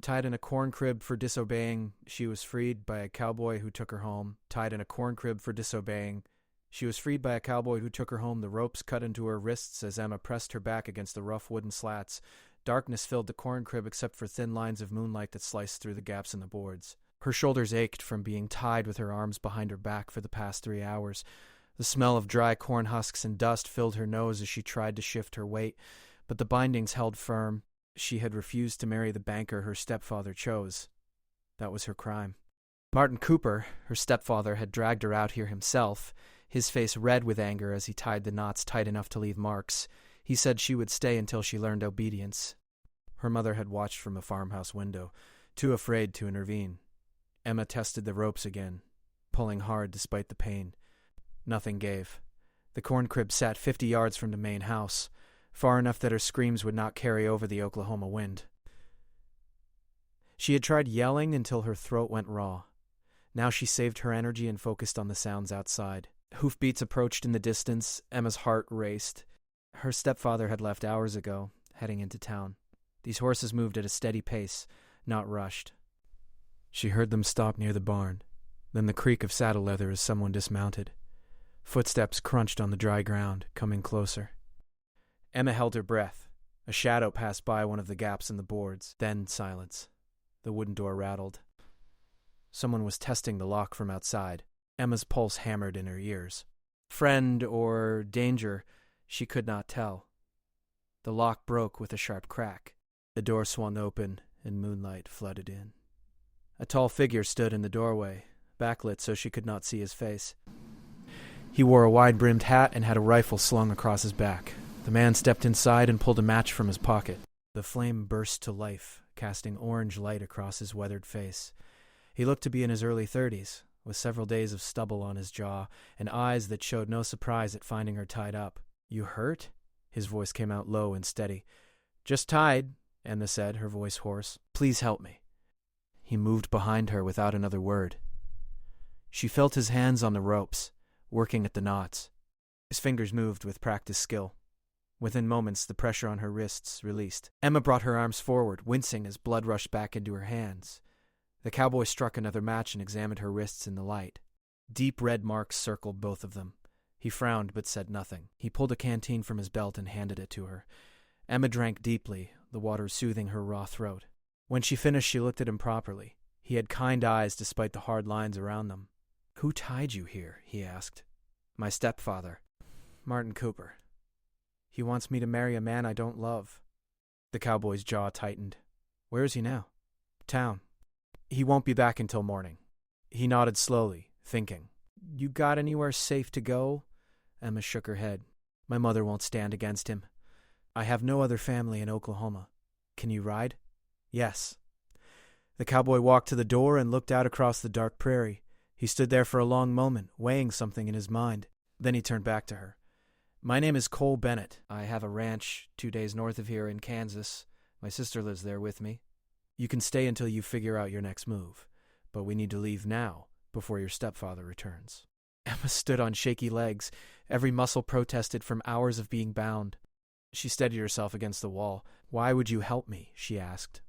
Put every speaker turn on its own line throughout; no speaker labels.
Tied in a corn crib for disobeying, she was freed by a cowboy who took her home. Tied in a corn crib for disobeying, she was freed by a cowboy who took her home. The ropes cut into her wrists as Emma pressed her back against the rough wooden slats. Darkness filled the corn crib except for thin lines of moonlight that sliced through the gaps in the boards. Her shoulders ached from being tied with her arms behind her back for the past 3 hours. The smell of dry corn husks and dust filled her nose as she tried to shift her weight, but the bindings held firm. She had refused to marry the banker her stepfather chose. That was her crime. Martin Cooper, her stepfather, had dragged her out here himself, his face red with anger as he tied the knots tight enough to leave marks. He said she would stay until she learned obedience. Her mother had watched from a farmhouse window, too afraid to intervene. Emma tested the ropes again, pulling hard despite the pain. Nothing gave. The corn crib sat 50 yards from the main house, far enough that her screams would not carry over the Oklahoma wind. She had tried yelling until her throat went raw. Now she saved her energy and focused on the sounds outside. Hoofbeats approached in the distance. Emma's heart raced. Her stepfather had left hours ago, heading into town. These horses moved at a steady pace, not rushed. She heard them stop near the barn, then the creak of saddle leather as someone dismounted. Footsteps crunched on the dry ground, coming closer. Emma held her breath. A shadow passed by one of the gaps in the boards, then silence. The wooden door rattled. Someone was testing the lock from outside. Emma's pulse hammered in her ears. Friend or danger, she could not tell. The lock broke with a sharp crack. The door swung open, and moonlight flooded in. A tall figure stood in the doorway, backlit so she could not see his face. He wore a wide-brimmed hat and had a rifle slung across his back. The man stepped inside and pulled a match from his pocket. The flame burst to life, casting orange light across his weathered face. He looked to be in his early 30s, with several days of stubble on his jaw and eyes that showed no surprise at finding her tied up. "You hurt?" His voice came out low and steady. "Just tied," Emma said, her voice hoarse. "Please help me." He moved behind her without another word. She felt his hands on the ropes, working at the knots. His fingers moved with practiced skill. Within moments, the pressure on her wrists released. Emma brought her arms forward, wincing as blood rushed back into her hands. The cowboy struck another match and examined her wrists in the light. Deep red marks circled both of them. He frowned but said nothing. He pulled a canteen from his belt and handed it to her. Emma drank deeply, the water soothing her raw throat. When she finished, she looked at him properly. He had kind eyes despite the hard lines around them. "Who tied you here?" he asked. "My stepfather, Martin Cooper. He wants me to marry a man I don't love." The cowboy's jaw tightened. "Where is he now?" "Town. He won't be back until morning." He nodded slowly, thinking. "You got anywhere safe to go?" Emma shook her head. "My mother won't stand against him. I have no other family in Oklahoma. Can you ride?" "Yes." The cowboy walked to the door and looked out across the dark prairie. He stood there for a long moment, weighing something in his mind. Then he turned back to her. "My name is Cole Bennett. I have a ranch 2 days north of here in Kansas. My sister lives there with me. You can stay until you figure out your next move, but we need to leave now, before your stepfather returns." Emma stood on shaky legs. Every muscle protested from hours of being bound. She steadied herself against the wall. "Why would you help me?" she asked.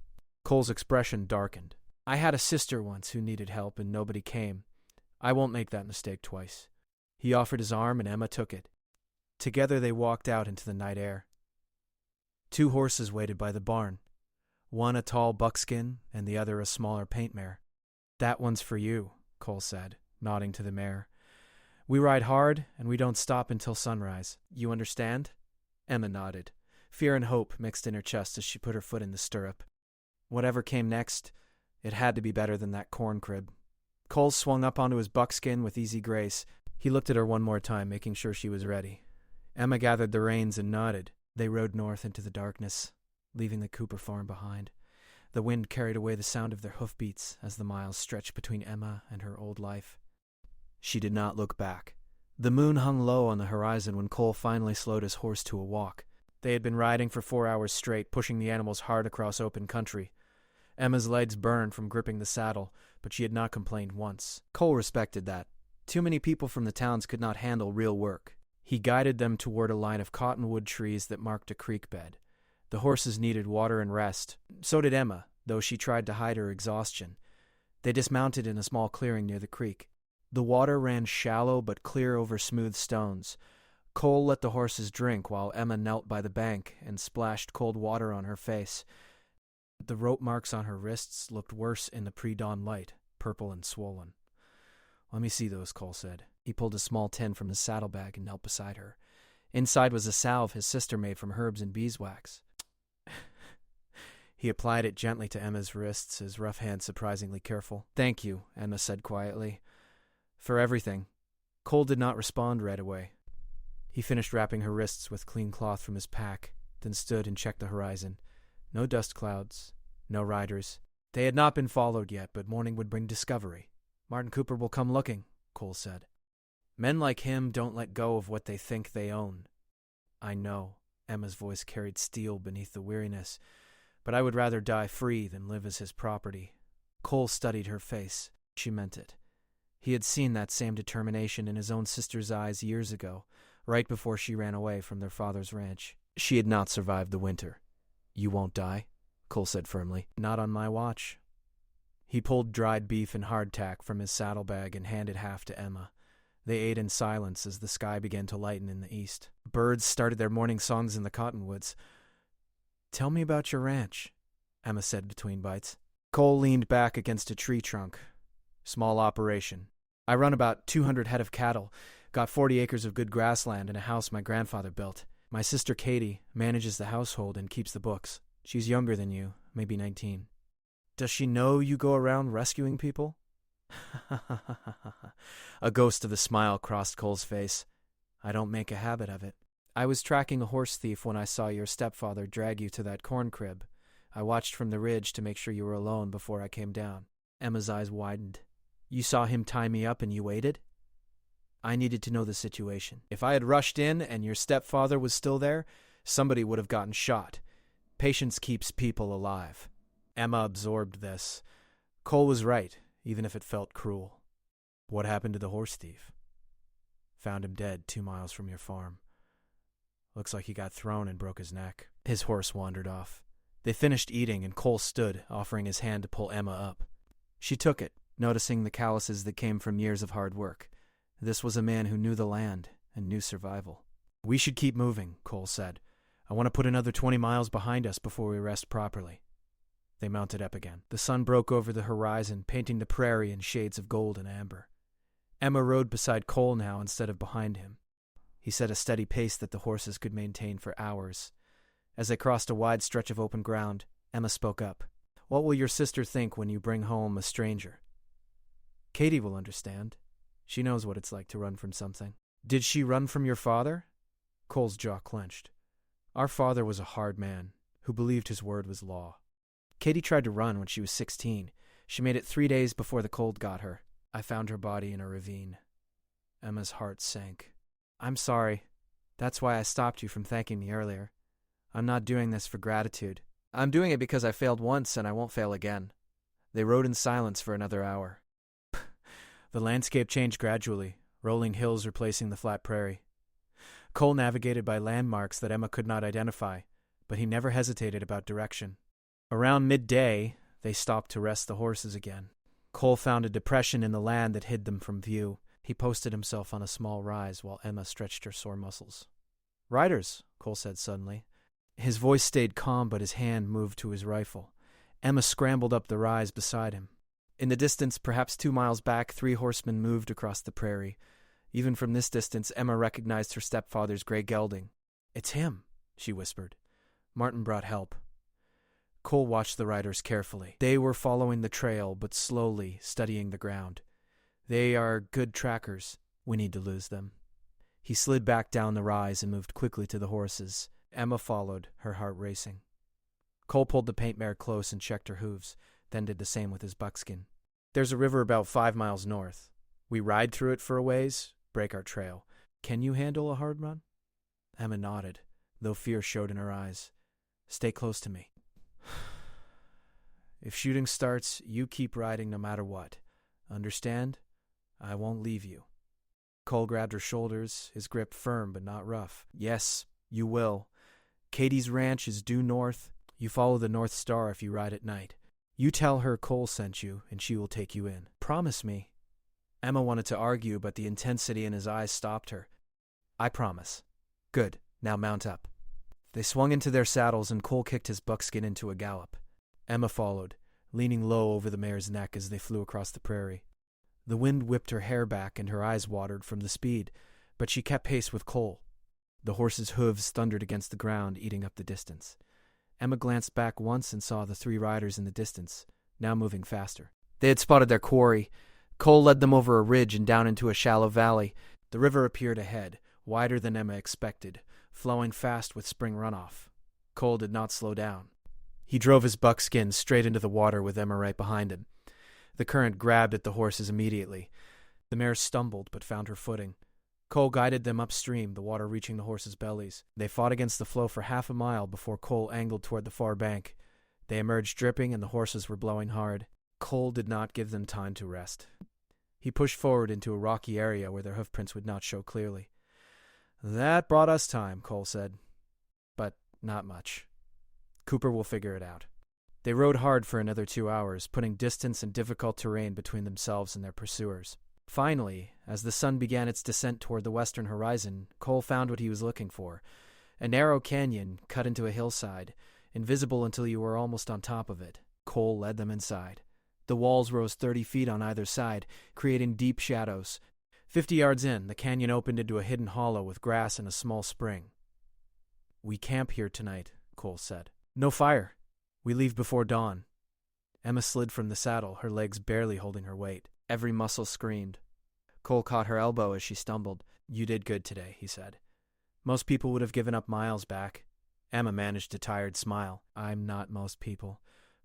Cole's expression darkened. "I had a sister once who needed help and nobody came. I won't make that mistake twice." He offered his arm and Emma took it. Together they walked out into the night air. 2 horses waited by the barn. One a tall buckskin and the other a smaller paint mare. "That one's for you," Cole said, nodding to the mare. "We ride hard and we don't stop until sunrise. You understand?" Emma nodded. Fear and hope mixed in her chest as she put her foot in the stirrup. Whatever came next, it had to be better than that corn crib. Cole swung up onto his buckskin with easy grace. He looked at her one more time, making sure she was ready. Emma gathered the reins and nodded. They rode north into the darkness, leaving the Cooper farm behind. The wind carried away the sound of their hoofbeats as the miles stretched between Emma and her old life. She did not look back. The moon hung low on the horizon when Cole finally slowed his horse to a walk. They had been riding for 4 hours straight, pushing the animals hard across open country. Emma's legs burned from gripping the saddle, but she had not complained once. Cole respected that. Too many people from the towns could not handle real work. He guided them toward a line of cottonwood trees that marked a creek bed. The horses needed water and rest. So did Emma. though she tried to hide her exhaustion. They dismounted in a small clearing near the creek. The water ran shallow but clear over smooth stones. Cole let the horses drink while Emma knelt by the bank and splashed cold water on her face. The rope marks on her wrists looked worse in the pre-dawn light, purple and swollen. "Let me see those," Cole said. He pulled a small tin from his saddlebag and knelt beside her. Inside was a salve his sister made from herbs and beeswax. He applied it gently to Emma's wrists, his rough hand surprisingly careful. "Thank you," Emma said quietly. "For everything." Cole did not respond right away. He finished wrapping her wrists with clean cloth from his pack, then stood and checked the horizon. No dust clouds, no riders. They had not been followed yet, but morning would bring discovery. "Martin Cooper will come looking," Cole said. "Men like him don't let go of what they think they own." "I know," Emma's voice carried steel beneath the weariness, "but I would rather die free than live as his property." Cole studied her face. She meant it. He had seen that same determination in his own sister's eyes years ago, right before she ran away from their father's ranch. She had not survived the winter. "You won't die," Cole said firmly. "Not on my watch." He pulled dried beef and hardtack from his saddlebag and handed half to Emma. They ate in silence as the sky began to lighten in the east. Birds started their morning songs in the cottonwoods. "Tell me about your ranch," Emma said between bites. Cole leaned back against a tree trunk. "Small operation. I run about 200 head of cattle, got 40 acres of good grassland and a house my grandfather built. My sister Katie manages the household and keeps the books. She's younger than you, maybe 19. Does she know you go around rescuing people?" A ghost of a smile crossed Cole's face. "I don't make a habit of it. I was tracking a horse thief when I saw your stepfather drag you to that corn crib. I watched from the ridge to make sure you were alone before I came down." Emma's eyes widened. "You saw him tie me up and you waited?" "I needed to know the situation. If I had rushed in and your stepfather was still there, somebody would have gotten shot. Patience keeps people alive." Emma absorbed this. Cole was right, even if it felt cruel. "What happened to the horse thief?" "Found him dead 2 miles from your farm. Looks like he got thrown and broke his neck." His horse wandered off. They finished eating, and Cole stood, offering his hand to pull Emma up. She took it, noticing the calluses that came from years of hard work. This was a man who knew the land and knew survival. "We should keep moving," Cole said. "I want to put another 20 miles behind us before we rest properly." They mounted up again. The sun broke over the horizon, painting the prairie in shades of gold and amber. Emma rode beside Cole now instead of behind him. He set a steady pace that the horses could maintain for hours. As they crossed a wide stretch of open ground, Emma spoke up. "What will your sister think when you bring home a stranger?" "Katie will understand. She knows what it's like to run from something." "Did she run from your father?" Cole's jaw clenched. "Our father was a hard man, who believed his word was law. Katie tried to run when she was 16. She made it 3 days before the cold got her. I found her body in a ravine." Emma's heart sank. "I'm sorry. That's why I stopped you from thanking me earlier. I'm not doing this for gratitude. I'm doing it because I failed once and I won't fail again." They rode in silence for another hour. The landscape changed gradually, rolling hills replacing the flat prairie. Cole navigated by landmarks that Emma could not identify, but he never hesitated about direction. Around midday, they stopped to rest the horses again. Cole found a depression in the land that hid them from view. He posted himself on a small rise while Emma stretched her sore muscles. "Riders," Cole said suddenly. His voice stayed calm, but his hand moved to his rifle. Emma scrambled up the rise beside him. In the distance, perhaps 2 miles back, 3 horsemen moved across the prairie. Even from this distance, Emma recognized her stepfather's gray gelding. "It's him," she whispered. "Martin brought help." Cole watched the riders carefully. They were following the trail, but slowly, studying the ground. "They are good trackers. We need to lose them." He slid back down the rise and moved quickly to the horses. Emma followed, her heart racing. Cole pulled the paint mare close and checked her hooves, then did the same with his buckskin. "There's a river about 5 miles north. We ride through it for a ways, break our trail. Can you handle a hard run?" Emma nodded, though fear showed in her eyes. "Stay close to me. If shooting starts, you keep riding no matter what. Understand? I won't leave you." Cole grabbed her shoulders, his grip firm but not rough. "Yes, you will. Katie's ranch is due north. You follow the North Star if you ride at night. You tell her Cole sent you, and she will take you in. Promise me. Emma wanted to argue, but the intensity in his eyes stopped her. I promise. Good. Now mount up. They swung into their saddles, and Cole kicked his buckskin into a gallop. Emma followed, leaning low over the mare's neck as they flew across the prairie. The wind whipped her hair back, and her eyes watered from the speed, but she kept pace with Cole. The horse's hooves thundered against the ground, eating up the distance. Emma glanced back once and saw the 3 riders in the distance, now moving faster. They had spotted their quarry. Cole led them over a ridge and down into a shallow valley. The river appeared ahead, wider than Emma expected, flowing fast with spring runoff. Cole did not slow down. He drove his buckskin straight into the water with Emma right behind him. The current grabbed at the horses immediately. The mare stumbled but found her footing. Cole guided them upstream, the water reaching the horses' bellies. They fought against the flow for half a mile before Cole angled toward the far bank. They emerged dripping, and the horses were blowing hard. Cole did not give them time to rest. He pushed forward into a rocky area where their hoofprints would not show clearly. That brought us time, Cole said. But not much. Cooper will figure it out. They rode hard for another 2 hours, putting distance and difficult terrain between themselves and their pursuers. Finally, as the sun began its descent toward the western horizon, Cole found what he was looking for. A narrow canyon cut into a hillside, invisible until you were almost on top of it. Cole led them inside. The walls rose 30 feet on either side, creating deep shadows. 50 yards in, the canyon opened into a hidden hollow with grass and a small spring. We camp here tonight, Cole said. No fire. We leave before dawn. Emma slid from the saddle, her legs barely holding her weight. Every muscle screamed. Cole caught her elbow as she stumbled. You did good today, he said. Most people would have given up miles back. Emma managed a tired smile. I'm not most people.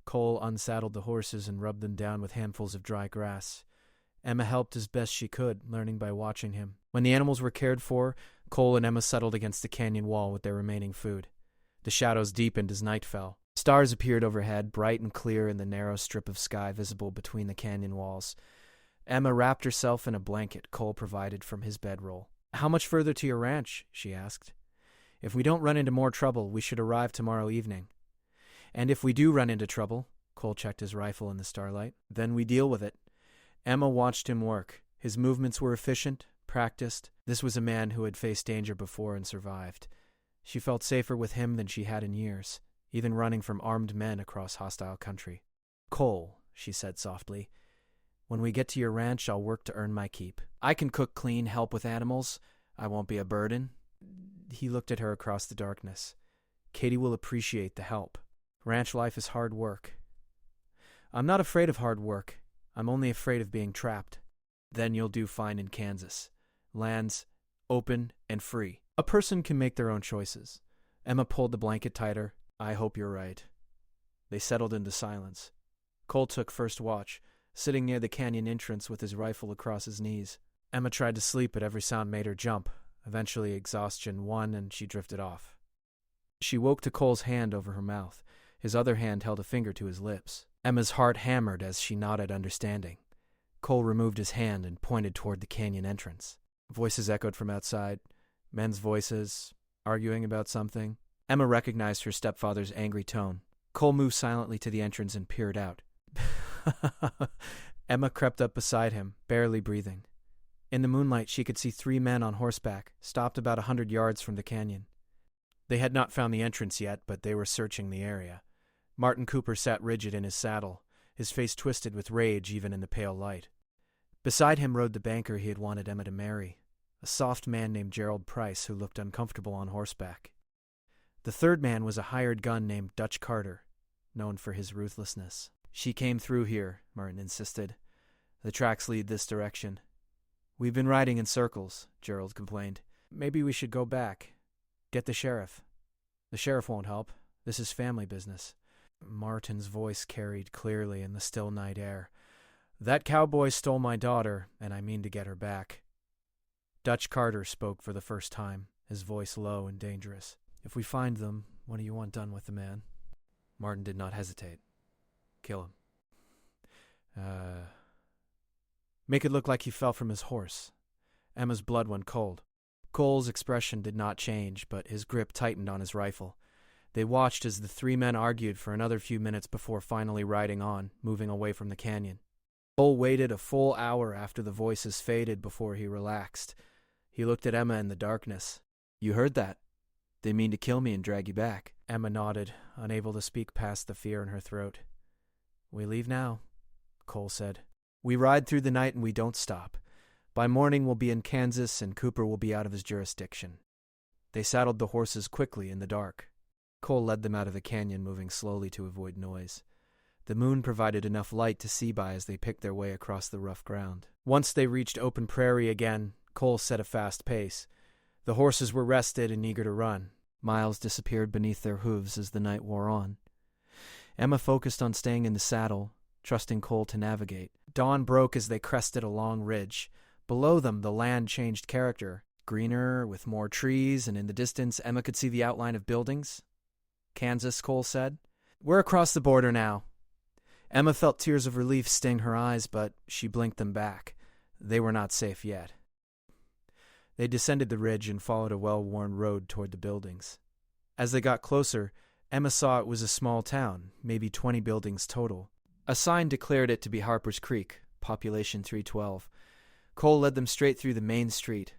Cole unsaddled the horses and rubbed them down with handfuls of dry grass. Emma helped as best she could, learning by watching him. When the animals were cared for, Cole and Emma settled against the canyon wall with their remaining food. The shadows deepened as night fell. Stars appeared overhead, bright and clear in the narrow strip of sky visible between the canyon walls. Emma wrapped herself in a blanket Cole provided from his bedroll. How much further to your ranch? She asked. If we don't run into more trouble, we should arrive tomorrow evening. And if we do run into trouble, Cole checked his rifle in the starlight, then we deal with it. Emma watched him work. His movements were efficient, practiced. This was a man who had faced danger before and survived. She felt safer with him than she had in years, even running from armed men across hostile country. Cole, she said softly, when we get to your ranch, I'll work to earn my keep. I can cook clean, help with animals. I won't be a burden. He looked at her across the darkness. Katie will appreciate the help. Ranch life is hard work. I'm not afraid of hard work. I'm only afraid of being trapped. Then you'll do fine in Kansas. Lands open and free. A person can make their own choices. Emma pulled the blanket tighter. I hope you're right. They settled into silence. Cole took first watch, sitting near the canyon entrance with his rifle across his knees. Emma tried to sleep, but every sound made her jump. Eventually, exhaustion won, and she drifted off. She woke to Cole's hand over her mouth. His other hand held a finger to his lips. Emma's heart hammered as she nodded understanding. Cole removed his hand and pointed toward the canyon entrance. Voices echoed from outside. Men's voices, arguing about something. Emma recognized her stepfather's angry tone. Cole moved silently to the entrance and peered out. Emma crept up beside him, barely breathing. In the moonlight, she could see 3 men on horseback, stopped about 100 yards from the canyon. They had not found the entrance yet, but they were searching the area. Martin Cooper sat rigid in his saddle, his face twisted with rage even in the pale light. Beside him rode the banker he had wanted Emma to marry, a soft man named Gerald Price who looked uncomfortable on horseback. The third man was a hired gun named Dutch Carter, known for his ruthlessness. She came through here, Martin insisted. The tracks lead this direction. We've been riding in circles, Gerald complained. Maybe we should go back. Get the sheriff. The sheriff won't help. This is family business. Martin's voice carried clearly in the still night air. That cowboy stole my daughter, and I mean to get her back. Dutch Carter spoke for the first time, his voice low and dangerous. If we find them, what do you want done with the man? Martin did not hesitate. Kill him. Make it look like he fell from his horse. Emma's blood went cold. Cole's expression did not change, but his grip tightened on his rifle. They watched as the three men argued for another few minutes before finally riding on, moving away from the canyon. Cole waited a full hour after the voices faded before he relaxed. He looked at Emma in the darkness. "You heard that? They mean to kill me and drag you back." Emma nodded, unable to speak past the fear in her throat. "We leave now," Cole said. "We ride through the night and we don't stop. By morning we'll be in Kansas and Cooper will be out of his jurisdiction." They saddled the horses quickly in the dark. Cole led them out of the canyon, moving slowly to avoid noise. The moon provided enough light to see by as they picked their way across the rough ground. Once they reached open prairie again, Cole set a fast pace. The horses were rested and eager to run. Miles disappeared beneath their hooves as the night wore on. Emma focused on staying in the saddle, trusting Cole to navigate. Dawn broke as they crested a long ridge. Below them, the land changed character. Greener, with more trees, and in the distance, Emma could see the outline of buildings. "Kansas," Cole said. "We're across the border now." Emma felt tears of relief sting her eyes, but she blinked them back. They were not safe yet. They descended the ridge and followed a well-worn road toward the buildings. As they got closer, Emma saw it was a small town, maybe 20 buildings total. A sign declared it to be Harper's Creek, population 312. Cole led them straight through the main street.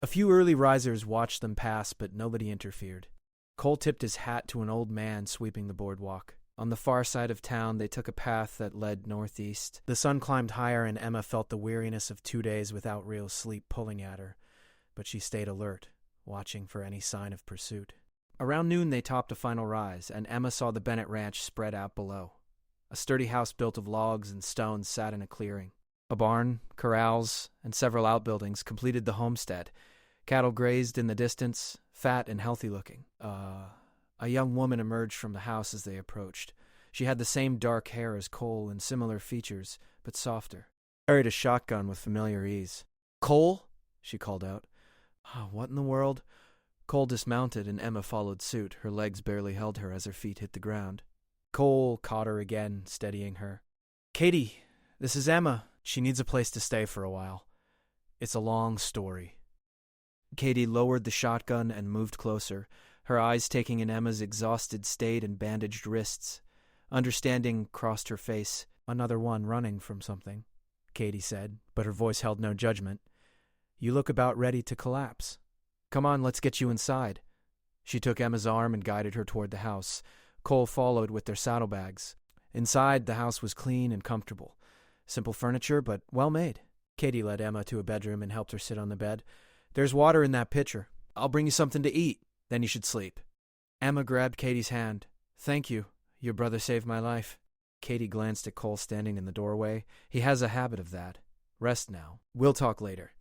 A few early risers watched them pass, but nobody interfered. Cole tipped his hat to an old man sweeping the boardwalk. On the far side of town, they took a path that led northeast. The sun climbed higher, and Emma felt the weariness of 2 days without real sleep pulling at her. But she stayed alert, watching for any sign of pursuit. Around noon, they topped a final rise, and Emma saw the Bennett Ranch spread out below. A sturdy house built of logs and stones sat in a clearing. A barn, corrals, and several outbuildings completed the homestead. Cattle grazed in the distance, fat and healthy-looking. A young woman emerged from the house as they approached. She had the same dark hair as Cole and similar features, but softer. Carried a shotgun with familiar ease. "Cole?" she called out. "What in the world?" Cole dismounted and Emma followed suit. Her legs barely held her as her feet hit the ground. Cole caught her again, steadying her. "Katie, this is Emma. She needs a place to stay for a while. It's a long story." Katie lowered the shotgun and moved closer, her eyes taking in Emma's exhausted state and bandaged wrists. Understanding crossed her face. "Another one running from something," Katie said, but her voice held no judgment. "You look about ready to collapse. Come on, let's get you inside." She took Emma's arm and guided her toward the house. Cole followed with their saddlebags. Inside, the house was clean and comfortable. Simple furniture, but well made. Katie led Emma to a bedroom and helped her sit on the bed. "There's water in that pitcher. I'll bring you something to eat. Then you should sleep." Emma grabbed Katie's hand. "Thank you. Your brother saved my life." Katie glanced at Cole standing in the doorway. "He has a habit of that. Rest now. We'll talk later."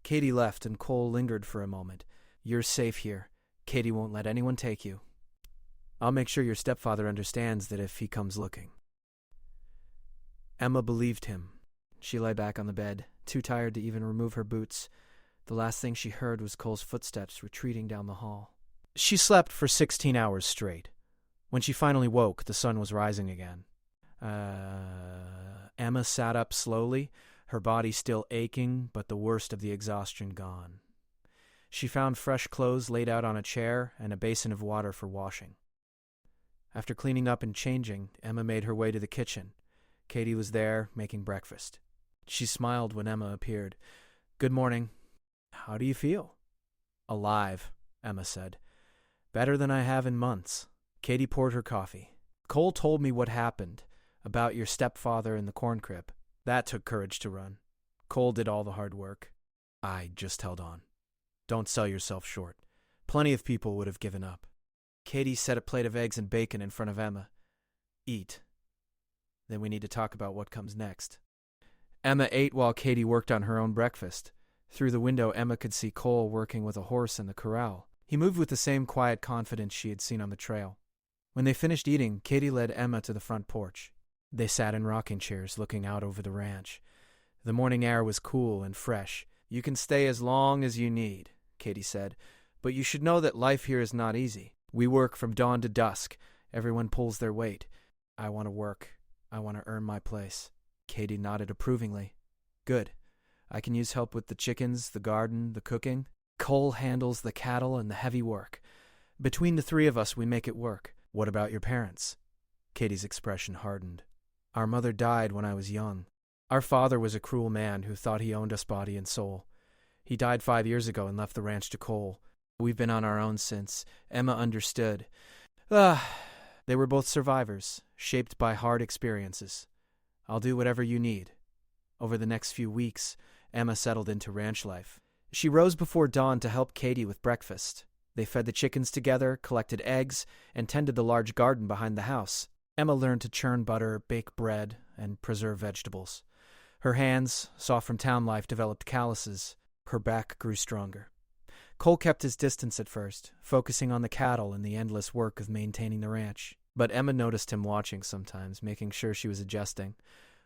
Katie left and Cole lingered for a moment. "You're safe here. Katie won't let anyone take you. I'll make sure your stepfather understands that if he comes looking." Emma believed him. She lay back on the bed, too tired to even remove her boots. The last thing she heard was Cole's footsteps retreating down the hall. She slept for 16 hours straight. When she finally woke, the sun was rising again. Emma sat up slowly, her body still aching, but the worst of the exhaustion gone. She found fresh clothes laid out on a chair and a basin of water for washing. After cleaning up and changing, Emma made her way to the kitchen. Katie was there, making breakfast. She smiled when Emma appeared. "Good morning. How do you feel?" "Alive," Emma said. "Better than I have in months." Katie poured her coffee. "Cole told me what happened, about your stepfather in the corn crib. That took courage to run. Cole did all the hard work. I just held on. Don't sell yourself short. Plenty of people would have given up." Katie set a plate of eggs and bacon in front of Emma. "Eat. Then we need to talk about what comes next." Emma ate while Katie worked on her own breakfast. Through the window, Emma could see Cole working with a horse in the corral. He moved with the same quiet confidence she had seen on the trail. When they finished eating, Katie led Emma to the front porch. They sat in rocking chairs looking out over the ranch. The morning air was cool and fresh. "You can stay as long as you need," Katie said, "but you should know that life here is not easy. We work from dawn to dusk. Everyone pulls their weight. I want to work. I want to earn my place." Katie nodded approvingly. "Good. I can use help with the chickens, the garden, the cooking. Cole handles the cattle and the heavy work. Between the three of us, we make it work. What about your parents? Katie's expression hardened. Our mother died when I was young. Our father was a cruel man who thought he owned us body and soul. He died 5 years ago and left the ranch to Cole. We've been on our own since. Emma understood. They were both survivors, shaped by hard experiences. I'll do whatever you need. Over the next few weeks, Emma settled into ranch life. She rose before dawn to help Katie with breakfast. They fed the chickens together, collected eggs, and tended the large garden behind the house. Emma learned to churn butter, bake bread, and preserve vegetables. Her hands, soft from town life, developed calluses. Her back grew stronger. Cole kept his distance at first, focusing on the cattle and the endless work of maintaining the ranch. But Emma noticed him watching sometimes, making sure she was adjusting.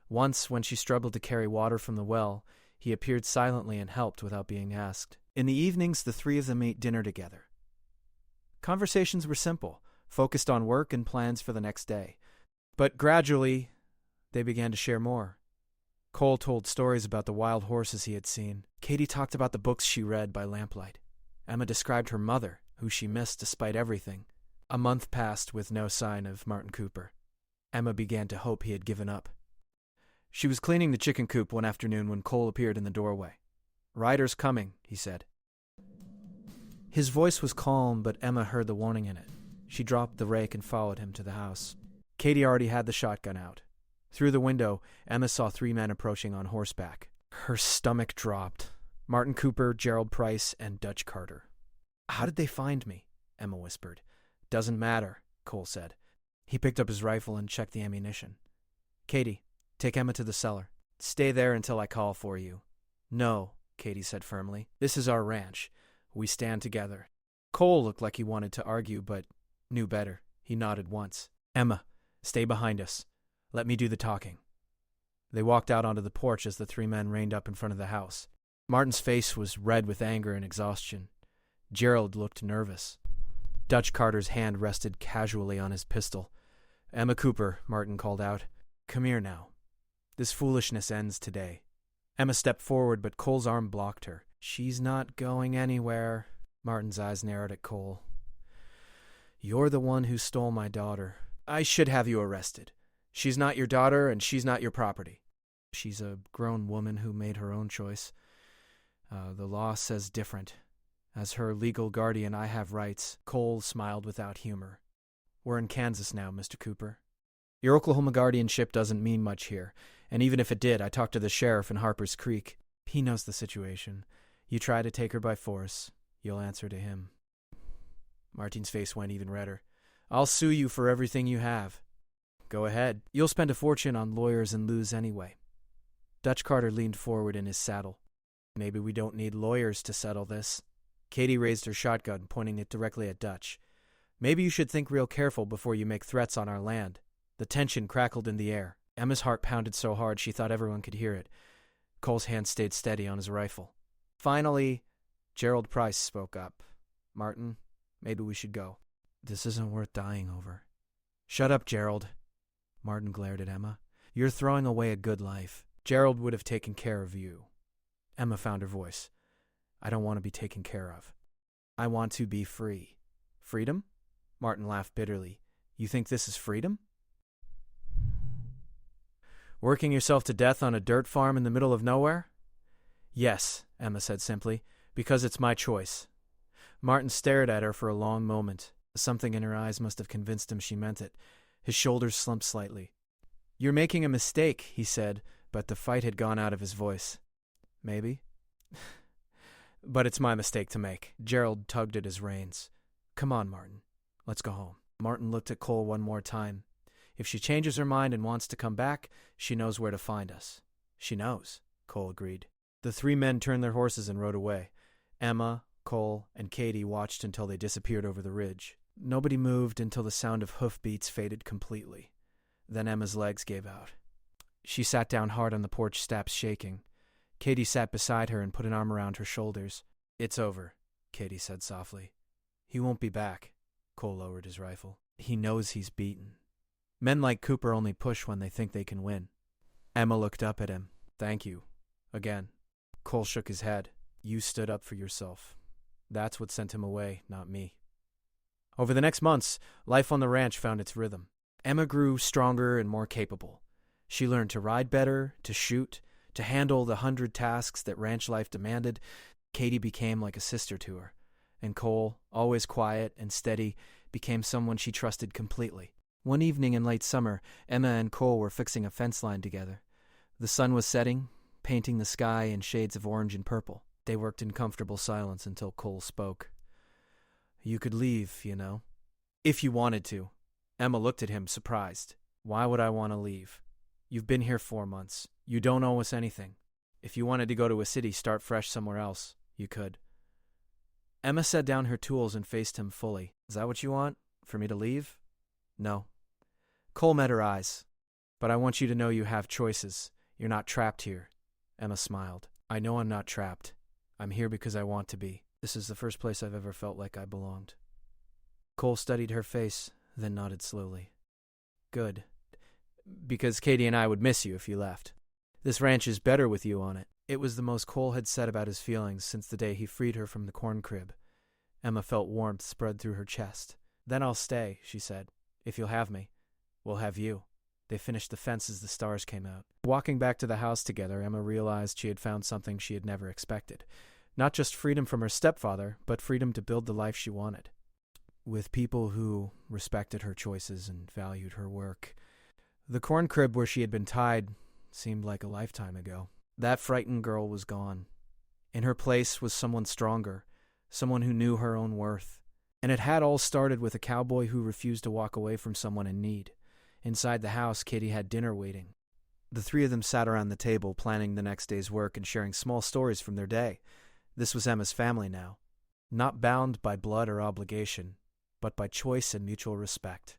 Once, when she struggled to carry water from the well, he appeared silently and helped without being asked. In the evenings, the three of them ate dinner together. Conversations were simple, focused on work and plans for the next day. But gradually, they began to share more. Cole told stories about the wild horses he had seen. Katie talked about the books she read by lamplight. Emma described her mother, who she missed despite everything. A month passed with no sign of Martin Cooper. Emma began to hope he had given up. She was cleaning the chicken coop one afternoon when Cole appeared in the doorway. "Ryder's coming," he said. His voice was calm, but Emma heard the warning in it. She dropped the rake and followed him to the house. Katie already had the shotgun out. Through the window, Emma saw 3 men approaching on horseback. Her stomach dropped. Martin Cooper, Gerald Price, and Dutch Carter. "How did they find me?" Emma whispered. "Doesn't matter," Cole said. He picked up his rifle and checked the ammunition. "Katie, take Emma to the cellar. Stay there until I call for you." "No," Katie said firmly. "This is our ranch. We stand together." Cole looked like he wanted to argue, but knew better. He nodded once. "Emma, stay behind us. Let me do the talking." They walked out onto the porch as the 3 men reined up in front of the house. Martin's face was red with anger and exhaustion. Gerald looked nervous. Dutch Carter's hand rested casually on his pistol. "Emma Cooper," Martin called out. "Come here now. This foolishness ends today." Emma stepped forward, but Cole's arm blocked her. "She's not going anywhere." Martin's eyes narrowed at Cole. "You're the one who stole my daughter. I should have you arrested. She's not your daughter, and she's not your property. She's a grown woman who made her own choice. The law says different. As her legal guardian, I have rights." Cole smiled without humor. "We're in Kansas now, Mr. Cooper. Your Oklahoma guardianship doesn't mean much here, and even if it did, I talked to the sheriff in Harper's Creek. He knows the situation. You try to take her by force, you'll answer to him." Martin's face went even redder. "I'll sue you for everything you have." "Go ahead. You'll spend a fortune on lawyers and lose anyway." Dutch Carter leaned forward in his saddle. "Maybe we don't need lawyers to settle this." Katie raised her shotgun, pointing it directly at Dutch. "Maybe you should think real careful before you make threats on our land." The tension crackled in the air. Emma's heart pounded so hard she thought everyone could hear it. Cole's hand stayed steady on his rifle. Finally, Gerald Price spoke up. "Martin, maybe we should go. This isn't worth dying over." "Shut up, Gerald." Martin glared at Emma. "You're throwing away a good life. Gerald would have taken care of you." Emma found her voice. "I don't want to be taken care of. I want to be free." "Freedom?" Martin laughed bitterly. "You think this is freedom? Working yourself to death on a dirt farm in the middle of nowhere?" "Yes," Emma said simply, "because it's my choice." Martin stared at her for a long moment. Something in her eyes must have convinced him she meant it. His shoulders slumped slightly. "You're making a mistake," he said, but the fight had gone out of his voice. "Maybe. But it's my mistake to make." Gerald tugged at his reins. "Come on, Martin. Let's go home." Martin looked at Cole one more time. "If she changes her mind and wants to come back, she knows where to find us." "She knows," Cole agreed. The 3 men turned their horses and rode away. Emma, Cole, and Katie watched until they disappeared over the ridge. Nobody moved until the sound of hoofbeats faded completely. Then Emma's legs gave out. She sat down hard on the porch steps, shaking. Katie sat beside her and put an arm around her shoulders. "It's over," Katie said softly. "He won't be back." Cole lowered his rifle. "He knows he's beaten. Men like Cooper only push when they think they can win." Emma looked up at him. "Thank you." Again. Cole shook his head. "You stood up for yourself. That's what sent him away, not me." Over the next months, life on the ranch found its rhythm. Emma grew stronger and more capable. She learned to ride better, to shoot, to handle the 100 tasks that ranch life demanded. Katie became like a sister to her, and Cole, always quiet and steady, became someone she trusted completely. One evening in late summer, Emma and Cole were fixing a fence line together. The sun was setting, painting the sky in shades of orange and purple. They worked in comfortable silence until Cole spoke. "You could leave, you know. If you wanted to." Emma looked at him, surprised. "Why would I want to leave? You've been here 4 months. You don't owe us anything. If you wanted to go to a city, start fresh somewhere else, you could." Emma set down her tools and faced him fully. "Is that what you want? For me to leave?" "No." Cole met her eyes. "But I want you to know you have choices. You're not trapped here." Emma smiled. "I know I'm not trapped. I'm here because I want to be. This is the first place I've ever felt like I belonged." Cole studied her face, then nodded slowly. "Good. Because Katie and I would miss you if you left. This ranch is better with you on it." It was the most Cole had said about his feelings since the day he freed her from the corn crib. Emma felt warmth spread through her chest. "Then I'll stay," she said. "If you'll have me. We'll have you." They finished the fence as the stars came out. Walking back to the house together, Emma realized she had found something she had never expected. Not just freedom from her stepfather, but freedom to build the life she wanted. With people who respected her choices and valued her work. The corn crib where she had been tied seemed like a lifetime ago. That frightened girl was gone. In her place was someone stronger, someone who knew her own worth. And it had all started with a cowboy who refused to walk away from someone in need. Inside the house, Katie had dinner waiting. The three of them sat around the table, planning the next day's work and sharing small stories from their day. This was Emma's family now, not bound by blood or obligation, but by choice and mutual respect.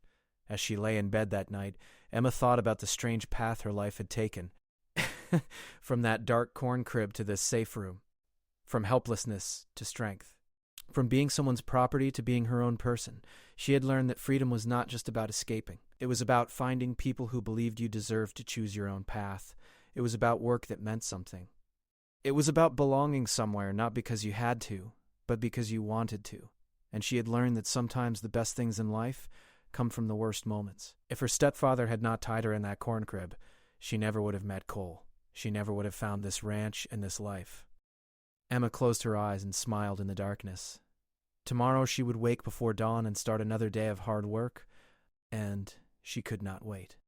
As she lay in bed that night, Emma thought about the strange path her life had taken. From that dark corn crib to this safe room. From helplessness to strength. From being someone's property to being her own person. She had learned that freedom was not just about escaping. It was about finding people who believed you deserved to choose your own path. It was about work that meant something. It was about belonging somewhere, not because you had to, but because you wanted to. And she had learned that sometimes the best things in life come from the worst moments. If her stepfather had not tied her in that corn crib, she never would have met Cole. She never would have found this ranch and this life. Emma closed her eyes and smiled in the darkness. Tomorrow she would wake before dawn and start another day of hard work, and she could not wait.